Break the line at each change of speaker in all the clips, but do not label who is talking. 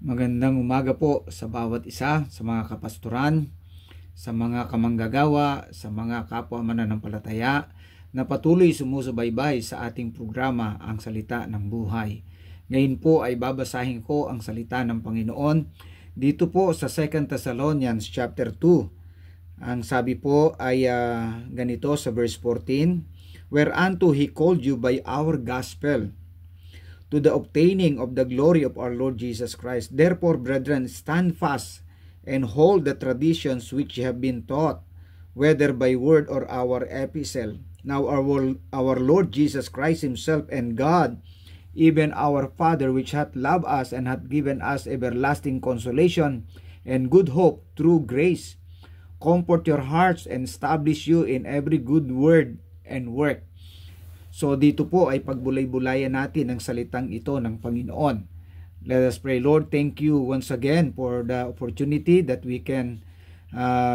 Magandang umaga po sa bawat isa, sa mga kapastoran, sa mga kamanggagawa, sa mga kapwa mananampalataya na patuloy sumusubaybay sa ating programa Ang Salita ng Buhay. Ngayon po ay babasahin ko ang salita ng Panginoon dito po sa 2 Thessalonians chapter 2. Ang sabi po ay ganito sa verse 14, "Whereunto He called you by our gospel, to the obtaining of the glory of our Lord Jesus Christ. Therefore, brethren, stand fast and hold the traditions which ye have been taught, whether by word or our epistle. Now our Lord Jesus Christ himself and God, even our Father, which hath loved us and hath given us everlasting consolation and good hope through grace, comfort your hearts and establish you in every good word and work." So dito po ay pagbulay-bulayan natin ang salitang ito ng Panginoon. Let us pray. Lord, thank you once again for the opportunity that we can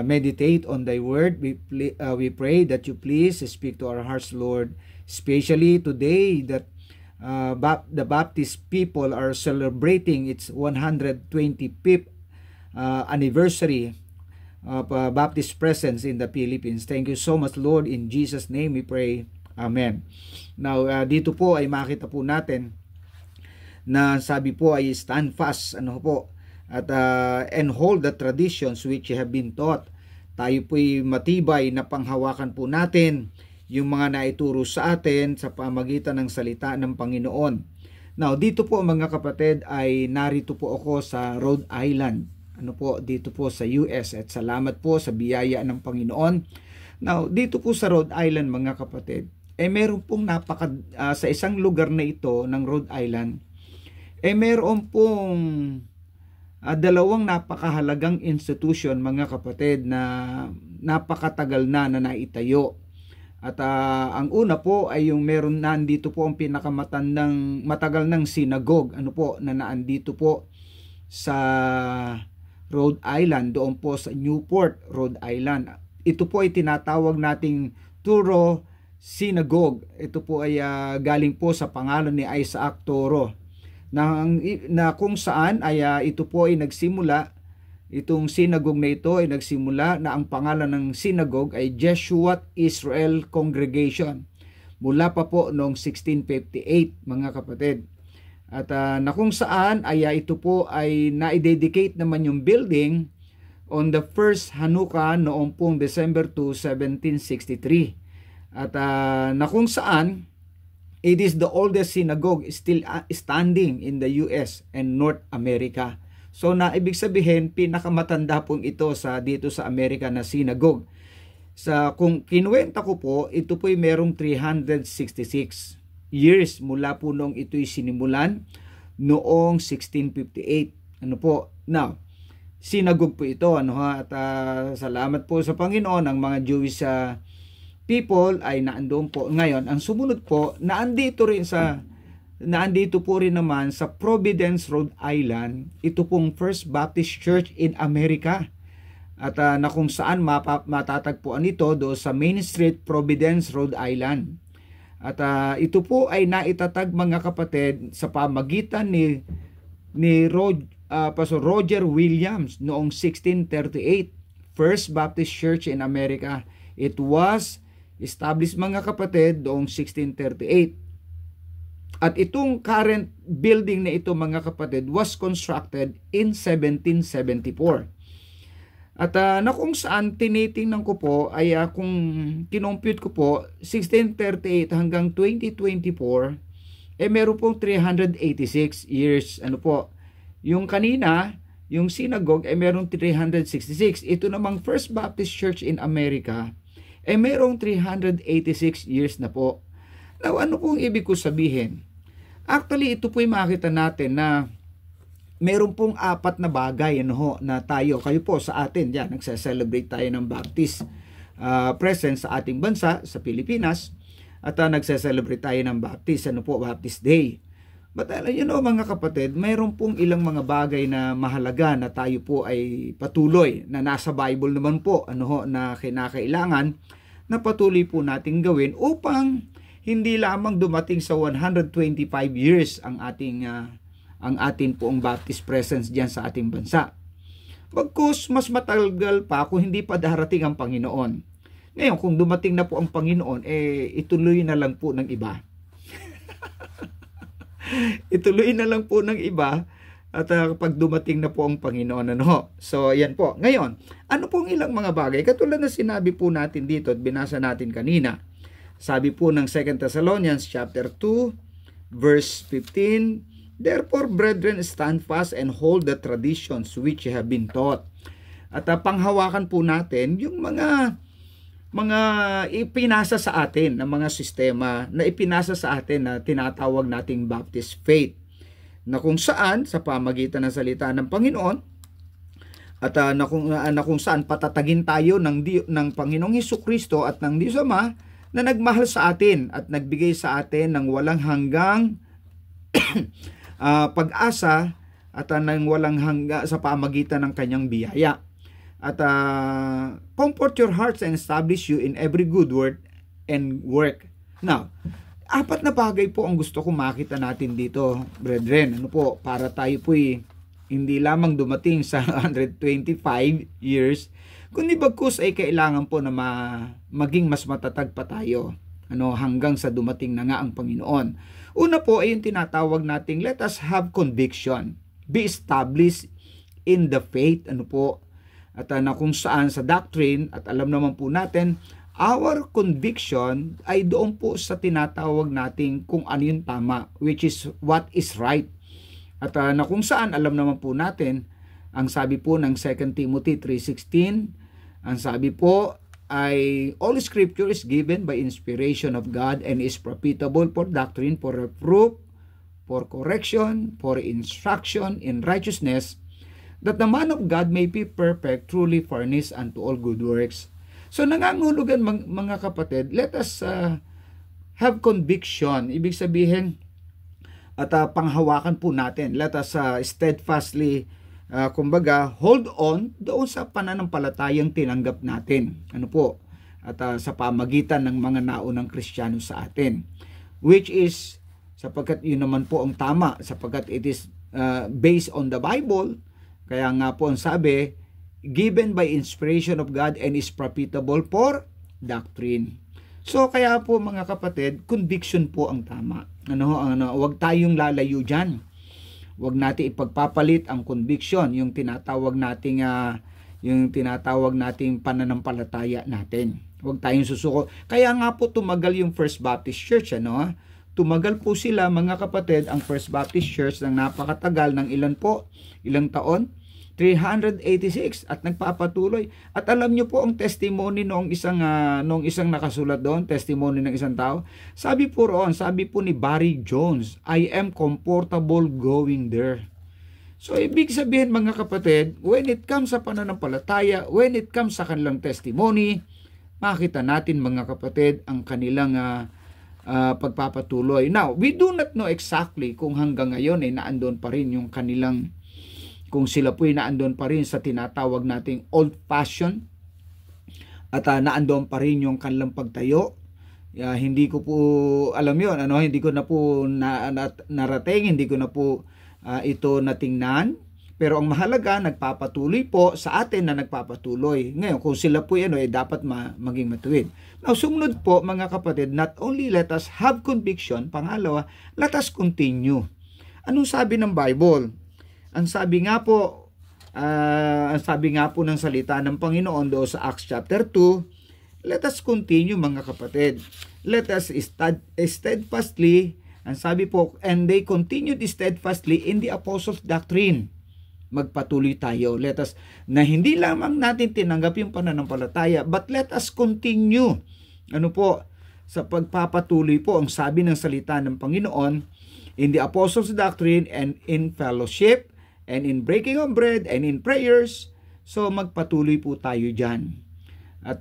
meditate on thy word. We pray that you please speak to our hearts, Lord, especially today that the Baptist people are celebrating its 125th anniversary of Baptist presence in the Philippines. Thank you so much, Lord. In Jesus' name we pray. Amen. Now, dito po ay makita po natin na sabi po ay stand fast, at and hold the traditions which you have been taught. Tayo po ay matibay na panghawakan po natin yung mga naituro sa atin sa pamagitan ng salita ng Panginoon. Now, dito po mga kapatid ay narito po ako sa Rhode Island. Dito po sa US, at salamat po sa biyaya ng Panginoon. Now, dito po sa Rhode Island mga kapatid, meron pong sa isang lugar na ito ng Rhode Island, meron pong dalawang napakahalagang institution mga kapatid na napakatagal na naitayo. At ang una po ay yung meron nandito po ang matagal ng synagogue na naandito po sa Rhode Island, doon po sa Newport, Rhode Island. Ito po ay tinatawag nating Touro Synagogue. Ito po ay galing po sa pangalan ni Isaac Toro na kung saan ay ito po ay nagsimula, itong synagogue na ito ay nagsimula na ang pangalan ng synagogue ay Jesuit Israel Congregation mula pa po noong 1658 mga kapatid. At na kung saan ay ito po ay na-dedicate naman yung building on the first Hanukkah noong pong December 2, 1763. At na kung saan it is the oldest synagogue still standing in the US and North America. So na ibig sabihin pinakamatanda pong ito dito sa Amerika na synagogue. Kung kinuwenta ko po, ito po ay merong 366 years mula po nung ito'y sinimulan noong 1658. Now, synagogue po ito, at salamat po sa Panginoon, ang mga Jewish people ay naandoon po. Ngayon, ang sumunod po, naandito po rin naman sa Providence, Rhode Island, ito pong First Baptist Church in America. At na kung saan matatagpuan ito do sa Main Street, Providence, Rhode Island. At ito po ay naitatag mga kapatid sa pamagitan ni Pastor Roger Williams noong 1638, First Baptist Church in America. It was established mga kapatid noong 1638. At itong current building na ito mga kapatid was constructed in 1774. At na kung saan tinitingnan ko po ay kung kinompute ko po 1638 hanggang 2024 meron pong 386 years. Yung kanina, yung synagogue merong 366. Ito namang First Baptist Church in America merong 386 years na po. Now, ano pong ibig ko sabihin? Actually, ito po'y makita natin na meron pong apat na bagay na kayo po sa atin diyan nagse-celebrate tayo ng Baptist presence sa ating bansa sa Pilipinas, at nagse-celebrate tayo ng Baptist Day. But mga kapatid, mayroon pong ilang mga bagay na mahalaga na tayo po ay patuloy na nasa Bible naman po na kinakailangan na patuloy po nating gawin upang hindi lamang dumating sa 125 years ang ang atin poong Baptist presence diyan sa ating bansa. Bagkus mas matagal pa kung hindi pa darating ang Panginoon. Ngayon, kung dumating na po ang Panginoon, ituloy na lang po ng iba. Ituloy na lang po ng iba at pag dumating na po ang Panginoon. Ano? So, yan po. Ngayon, ano pong ilang mga bagay? Katulad na sinabi po natin dito at binasa natin kanina. Sabi po ng 2 Thessalonians chapter 2, verse 15, "Therefore, brethren, stand fast and hold the traditions which you have been taught." At panghawakan po natin yung mga ipinasa sa atin ng mga sistema na ipinasa sa atin na tinatawag nating Baptist faith, na kung saan sa pamagitan ng salita ng Panginoon at na kung saan patatagin tayo ng Panginoong Hesukristo at ng Diyos Ama na nagmahal sa atin at nagbigay sa atin ng walang hanggang pag-asa at ng walang hangga sa pamagitan ng kanyang biyaya. At comfort your hearts and establish you in every good word and work. Now, 4 na bagay po ang gusto ko makita natin dito, brethren. Ano po, para tayo po'y hindi lamang dumating sa 125 years, kundi bagkus ay kailangan po na maging mas matatag pa tayo. Hanggang sa dumating na nga ang Panginoon. Una po ay yung tinatawag nating let us have conviction. Be established in the faith. At na kung saan sa doctrine, at alam naman po natin, our conviction ay doon po sa tinatawag nating kung ano yung tama, which is what is right. At na kung saan, alam naman po natin, ang sabi po ng 2 Timothy 3:16, ang sabi po ay all scripture is given by inspiration of God and is profitable for doctrine, for reproof, for correction, for instruction in righteousness, that the man of God may be perfect, truly furnished unto all good works. So nangangahulugan mga kapatid, let us have conviction. Ibig sabihin, at panghawakan po natin, let us steadfastly hold on doon sa pananampalatayang tinanggap natin. At sa pamagitan ng mga naunang Kristiyano sa atin. Which is, sapagkat yun naman po ang tama, sapagkat it is based on the Bible. Kaya nga po ang sabi, given by inspiration of God and is profitable for doctrine. So kaya po mga kapatid, conviction po ang tama. Huwag tayong lalayo dyan. Huwag natin ipagpapalit ang conviction, yung tinatawag nating pananampalataya natin. Huwag tayong susuko. Kaya nga po tumagal yung First Baptist Church, Tumagal po sila mga kapatid, ang First Baptist Church ng napakatagal ng ilang taon? 386 at nagpapatuloy. At alam niyo po ang testimony noong isang nakasulat doon, testimony ng isang tao. Sabi po ni Barry Jones, I am comfortable going there. So ibig sabihin mga kapatid, when it comes sa pananampalataya, when it comes sa kanilang testimony, makita natin mga kapatid ang kanilang pagpapatuloy. Now, we do not know exactly kung hanggang ngayon ay naandun pa rin yung kanilang, kung sila po ay naandun pa rin sa tinatawag nating old fashion at naandun pa rin yung kanilang pagtayo. Hindi ko po alam yun, hindi ko na po narating, hindi ko na po ito natingnan. Pero ang mahalaga, nagpapatuloy po sa atin na nagpapatuloy. Ngayon, kung sila po yan, dapat maging matuwid. Now, sumunod po mga kapatid, not only let us have conviction, pangalawa, let us continue. Anong sabi ng Bible? Ang sabi nga po ng salita ng Panginoon doon sa Acts chapter 2, let us continue mga kapatid. Let us steadfastly, ang sabi po, and they continued steadfastly in the apostles' doctrine. Magpatuloy tayo. Let us, na hindi lamang natin tinanggap yung pananampalataya, but let us continue. Sa pagpapatuloy po, ang sabi ng salita ng Panginoon, in the apostles' doctrine and in fellowship, and in breaking of bread, and in prayers. So magpatuloy po tayo dyan. At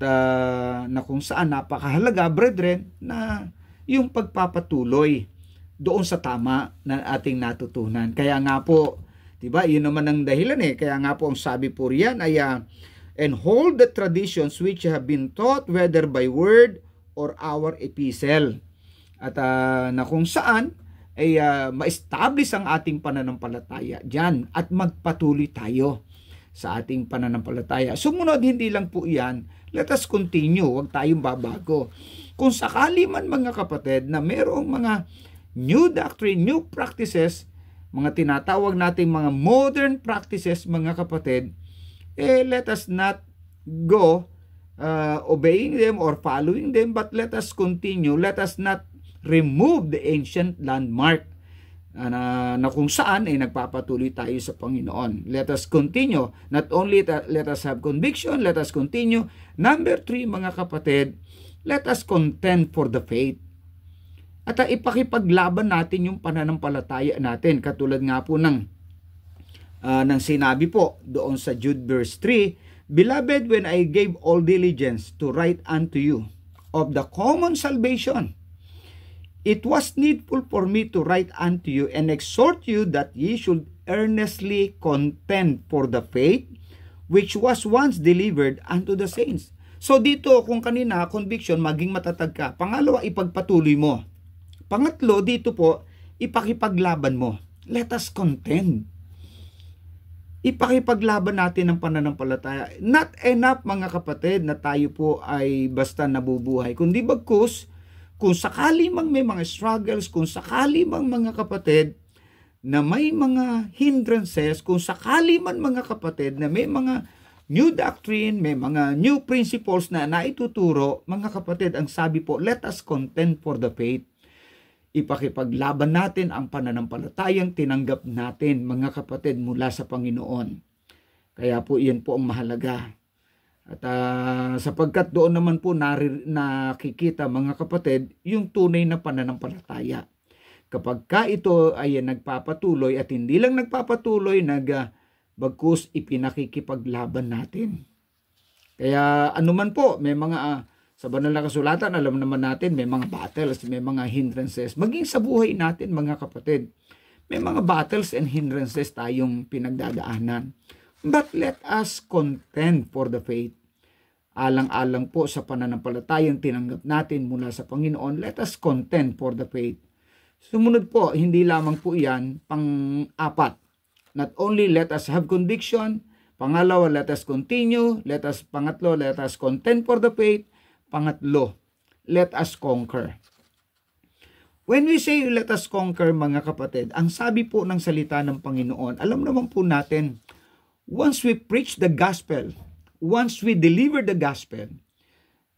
na kung saan napakahalaga, brethren, na yung pagpapatuloy doon sa tama na ating natutunan. Kaya nga po, diba, yun naman ang dahilan Kaya nga po ang sabi po riyan ay, and hold the traditions which have been taught, whether by word or our epistle. At na kung saan, ay ma-establish ang ating pananampalataya diyan at magpatuloy tayo sa ating pananampalataya. Sumunod, hindi lang po iyan, let us continue, huwag tayong babago. Kung sakali man mga kapatid na mayroong mga new doctrine, new practices, mga tinatawag nating mga modern practices mga kapatid, let us not go obeying them or following them, but let us continue, let us not remove the ancient landmark na kung saan ay nagpapatuloy tayo sa Panginoon. Let us continue. Not only let us have conviction, let us continue. Number 3, mga kapatid, let us contend for the faith. At ipakipaglaban natin yung pananampalataya natin. Katulad nga po ng sinabi po doon sa Jude verse 3, Beloved, when I gave all diligence to write unto you of the common salvation, it was needful for me to write unto you and exhort you that ye should earnestly contend for the faith which was once delivered unto the saints. So dito, kung kanina, conviction, maging matatag ka. Pangalawa, ipagpatuloy mo. Pangatlo, dito po, ipakipaglaban mo. Let us contend. Ipakipaglaban natin ang pananampalataya. Not enough, mga kapatid, na tayo po ay basta nabubuhay. Kundi bagkus, kung sakali mang may mga struggles, kung sakali mang mga kapatid na may mga hindrances, kung sakali man mga kapatid na may mga new doctrine, may mga new principles na naituturo, mga kapatid, ang sabi po, let us contend for the faith. Ipakipaglaban natin ang pananampalatayang tinanggap natin, mga kapatid, mula sa Panginoon. Kaya po, iyan po ang mahalaga. At sapagkat doon naman po nakikita, mga kapatid, yung tunay na pananampalataya. Kapag ka ito ay nagpapatuloy at hindi lang nagpapatuloy, bagkus ipinakikipaglaban natin. Kaya anuman po, may mga sa banal na kasulatan, alam naman natin, may mga battles, may mga hindrances. Maging sa buhay natin, mga kapatid, may mga battles and hindrances tayong pinagdadaanan. But let us contend for the faith. Alang-alang po sa pananampalatayang tinanggap natin mula sa Panginoon, let us contend for the faith. Sumunod po, hindi lamang po iyan, pang-apat. Not only let us have conviction, pangalawa, let us continue, pangatlo, let us contend for the faith, pangatlo, let us conquer. When we say let us conquer, mga kapatid, ang sabi po ng salita ng Panginoon, alam naman po natin, once we preach the gospel, once we deliver the gospel,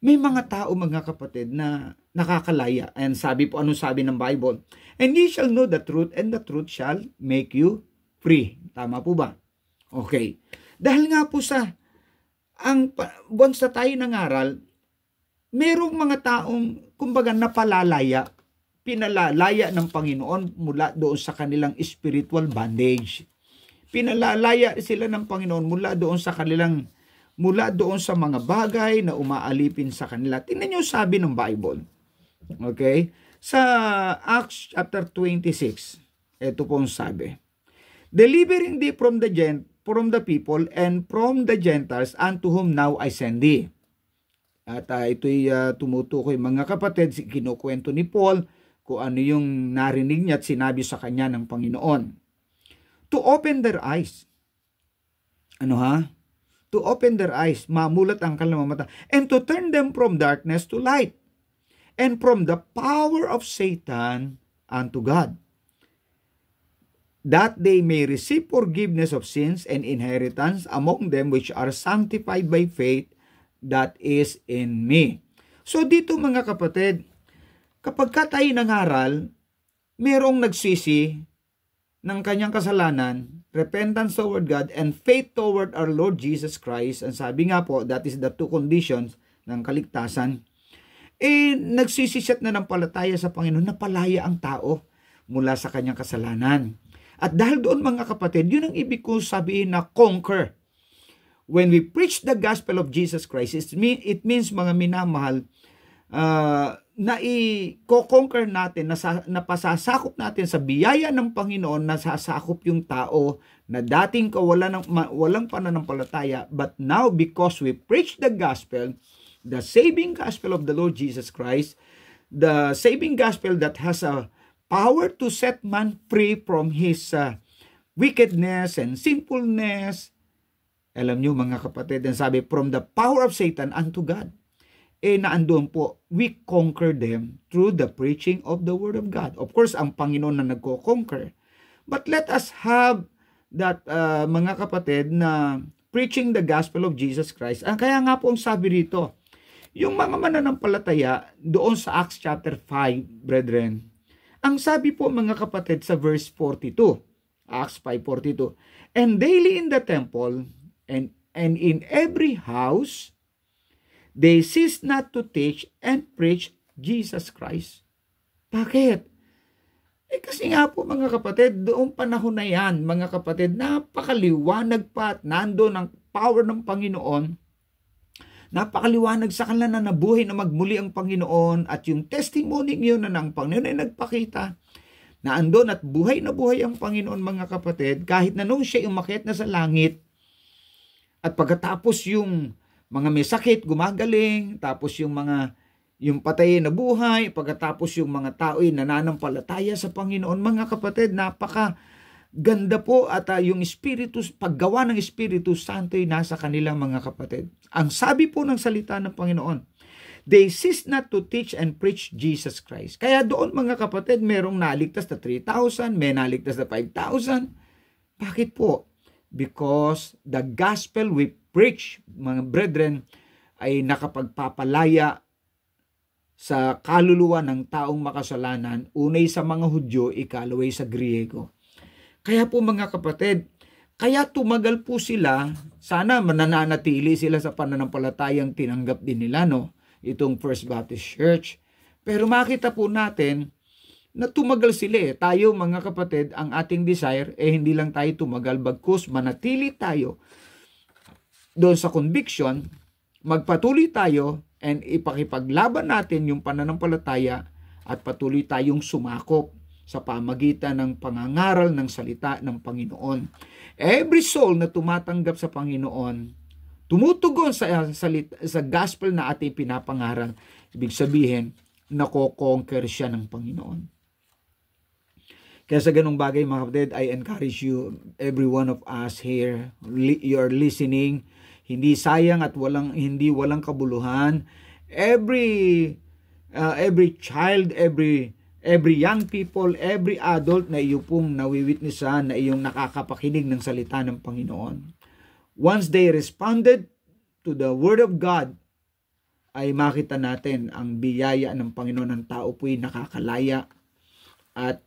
may mga tao, mga kapatid, na nakakalaya. And sabi po, anong sabi ng Bible? And ye shall know the truth, and the truth shall make you free. Tama po ba? Okay. Dahil nga po once na tayo nangaral, merong mga taong, kumbaga, pinalalaya ng Panginoon mula doon sa kanilang spiritual bondage. Pinalalaya sila ng Panginoon mula doon sa mga bagay na umaalipin sa kanila. Tingnan niyo sabi ng Bible. Okay? Sa Acts chapter 26, ito po ang sabi. Delivering thee from the people and from the Gentiles unto whom now I send thee. At ito'y tumutukoy, mga kapatid, kinukwento ni Paul kung ano yung narinig niya at sinabi sa kanya ng Panginoon. To open their eyes. To open their eyes, mamulat ang kanilang mata, and to turn them from darkness to light, and from the power of Satan unto God, that they may receive forgiveness of sins and inheritance among them which are sanctified by faith that is in me. So dito, mga kapatid, kapag tayo nangaral, merong nagsisi ng kanyang kasalanan, repentance toward God, and faith toward our Lord Jesus Christ. Ang sabi nga po, that is the two conditions ng kaligtasan. Nagsisisiyat na ng palataya sa Panginoon, napalaya ang tao mula sa kanyang kasalanan. At dahil doon, mga kapatid, yun ang ibig ko sabihin na conquer. When we preach the gospel of Jesus Christ, it means, mga minamahal, na i-conquer natin, napasasakop natin sa biyaya ng Panginoon, nasasakop yung tao na dating walang pananampalataya, but now because we preach the gospel, the saving gospel of the Lord Jesus Christ, the saving gospel that has a power to set man free from his wickedness and sinfulness. Alam nyo mga kapatid, ang sabi, from the power of Satan unto God. Naandun po, we conquer them through the preaching of the Word of God. Of course, ang Panginoon na nagko-conquer. But let us have that, mga kapatid, na preaching the gospel of Jesus Christ. Kaya nga po ang sabi rito, yung mga mananampalataya doon sa Acts chapter 5, brethren, ang sabi po mga kapatid sa verse 42, Acts 5:42, and daily in the temple and in every house they cease not to teach and preach Jesus Christ. Bakit? Kasi nga po mga kapatid, doong panahon na yan, mga kapatid, napakaliwanag pa at nandun ang power ng Panginoon. Napakaliwanag sa kanila na nabuhay na magmuli ang Panginoon at yung testimony yun na ng Panginoon ay nagpakita na andon at buhay na buhay ang Panginoon mga kapatid kahit na nung siya umakyat na sa langit at pagkatapos yung mga may sakit gumagaling, tapos yung patay na buhay, pagkatapos yung mga tao ay nananampalataya sa Panginoon mga kapatid, napaka ganda po at yung Espiritu, paggawa ng Espiritu Santo ay nasa kanila mga kapatid. Ang sabi po ng salita ng Panginoon, they cease not to teach and preach Jesus Christ. Kaya doon mga kapatid, merong naligtas na 3,000, may naligtas na 5,000. Bakit po? Because the gospel we preach, mga brethren, ay nakapagpapalaya sa kaluluwa ng taong makasalanan, unay sa mga Hudyo, ikalaway sa Griego. Kaya po mga kapatid, kaya tumagal po sila, sana mananatili sila sa pananampalatayang tinanggap din nila, no? Itong First Baptist Church. Pero makita po natin na tumagal sila. Tayo mga kapatid, ang ating desire, hindi lang tayo tumagal, bagkus manatili tayo doon sa conviction, magpatuloy tayo, and ipakipaglaban natin yung pananampalataya at patuloy tayong sumakop sa pamagitan ng pangangaral ng salita ng Panginoon. Every soul na tumatanggap sa Panginoon, tumutugon sa gospel na ating pinapangaral, ibig sabihin, nako-conquer siya ng Panginoon. Kaya sa ganung bagay mga kapatid, I encourage you, every one of us here, you're listening, hindi sayang at hindi walang kabuluhan. Every child, every young people, every adult na iyo pong nawiwitnessan, na iyong nakakapakinig ng salita ng Panginoon. Once they responded to the Word of God, ay makita natin ang biyaya ng Panginoon. Ng tao po'y nakakalaya at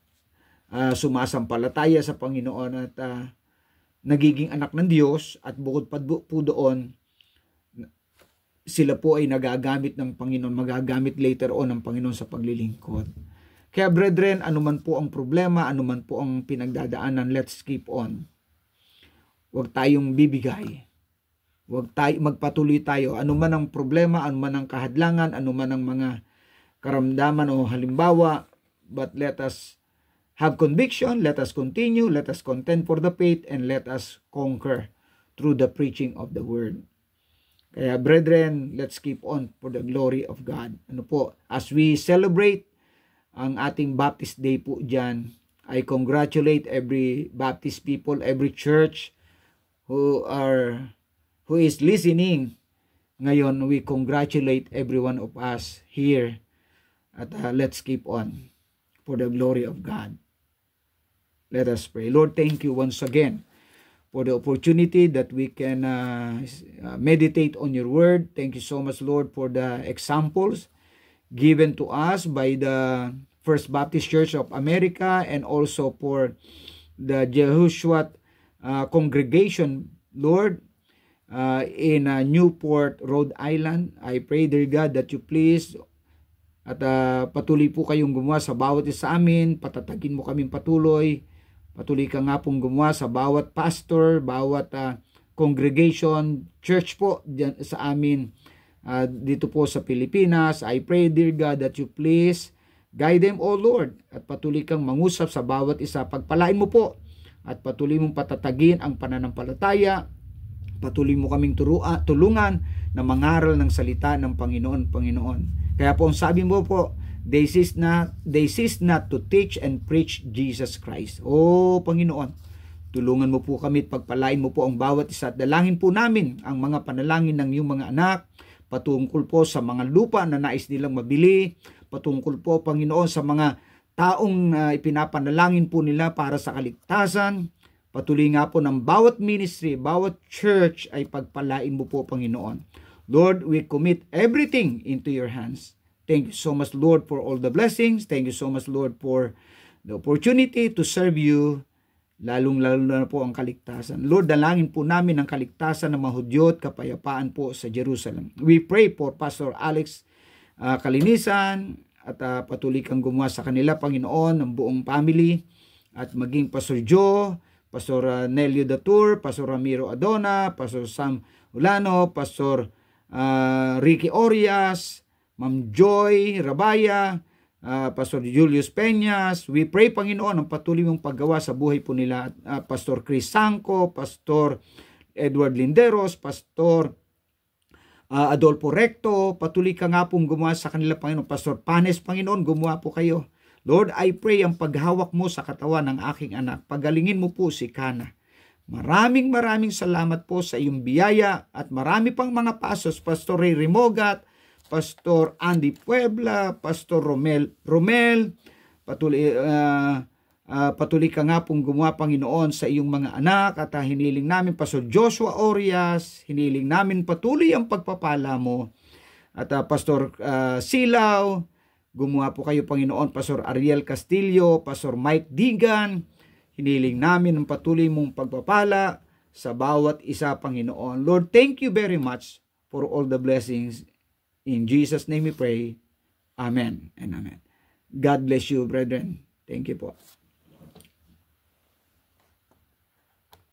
sumasampalataya sa Panginoon at nagiging anak ng Diyos, at bukod pa po doon, sila po ay nagagamit ng Panginoon, magagamit later on ng Panginoon sa paglilingkod. Kaya brethren, anuman po ang problema, anuman po ang pinagdadaanan, let's keep on. Huwag tayong bibigay. Magpatuloy tayo. Anuman ang problema, anuman ang kahadlangan, anuman ang mga karamdaman o halimbawa, but let us have conviction, let us continue, let us contend for the faith, and let us conquer through the preaching of the word. Kaya brethren, let's keep on for the glory of God. As we celebrate ang ating Baptist Day po dyan, I congratulate every Baptist people, every church who is listening. Ngayon, we congratulate every one of us here. At let's keep on for the glory of God. Let us pray. Lord, thank you once again for the opportunity that we can meditate on your word. Thank you so much, Lord, for the examples given to us by the First Baptist Church of America and also for the Jehoshua congregation, Lord, in Newport, Rhode Island. I pray, dear God, that you please at patuloy po kayong gumawa sa bawat isa amin, patatagin mo kaming patuloy. Patuloy ka nga pong gumawa sa bawat pastor, bawat congregation, church po dyan sa amin dito po sa Pilipinas. I pray, dear God, that you please guide them, O Lord, at patuloy kang mangusap sa bawat isa. Pagpalain mo po at patuloy mong patatagin ang pananampalataya. Patuloy mo kaming tulungan na mangaral ng salita ng Panginoon. Kaya po ang sabi mo po, They cease not to teach and preach Jesus Christ. O Panginoon, tulungan mo po kami at pagpalain mo po ang bawat isa at dalangin po namin ang mga panalangin ng iyong mga anak patungkol po sa mga lupa na nais nilang mabili, patungkol po, Panginoon, sa mga taong ipinapanalangin po nila para sa kaligtasan. Patuloy nga po ng bawat ministry, bawat church ay pagpalain mo po, Panginoon. Lord, we commit everything into your hands. Thank you so much, Lord, for all the blessings. Thank you so much, Lord, for the opportunity to serve you, lalong-lalo na po ang kaligtasan. Lord, dalangin po namin ang kaligtasan ng mga Hudyo at kapayapaan po sa Jerusalem. We pray for Pastor Alex Kalinisan at patuloy kang gumawa sa kanila, Panginoon, ng buong family at maging Pastor Joe, Pastor Nelio Datur, Pastor Ramiro Adona, Pastor Sam Ulano, Pastor Ricky Orias, Ma'am Joy Rabaya, Pastor Julius Peñas. We pray, Panginoon, ang patuloy mong paggawa sa buhay po nila. Pastor Chris Sanco, Pastor Edward Linderos, Pastor Adolfo Recto, patuloy ka nga pong gumawa sa kanila, Panginoon. Pastor Panes, Panginoon, gumawa po kayo. Lord, I pray ang paghawak mo sa katawan ng aking anak. Pagalingin mo po si Kana. Maraming salamat po sa iyong biyaya at marami pang mga pasos. Pastor Ray Rimogat, Pastor Andy Puebla, Pastor Romel, patuloy ka nga pong gumawa, Panginoon, sa iyong mga anak at hiniling namin, Pastor Joshua Orias, hiniling namin patuloy ang pagpapala mo. At Pastor Silaw, gumawa po kayo, Panginoon. Pastor Ariel Castillo, Pastor Mike Digan, hiniling namin ang patuloy mong pagpapala sa bawat isa, Panginoon. Lord, thank you very much for all the blessings. In Jesus' name we pray. Amen and amen. God bless you, brethren. Thank you po.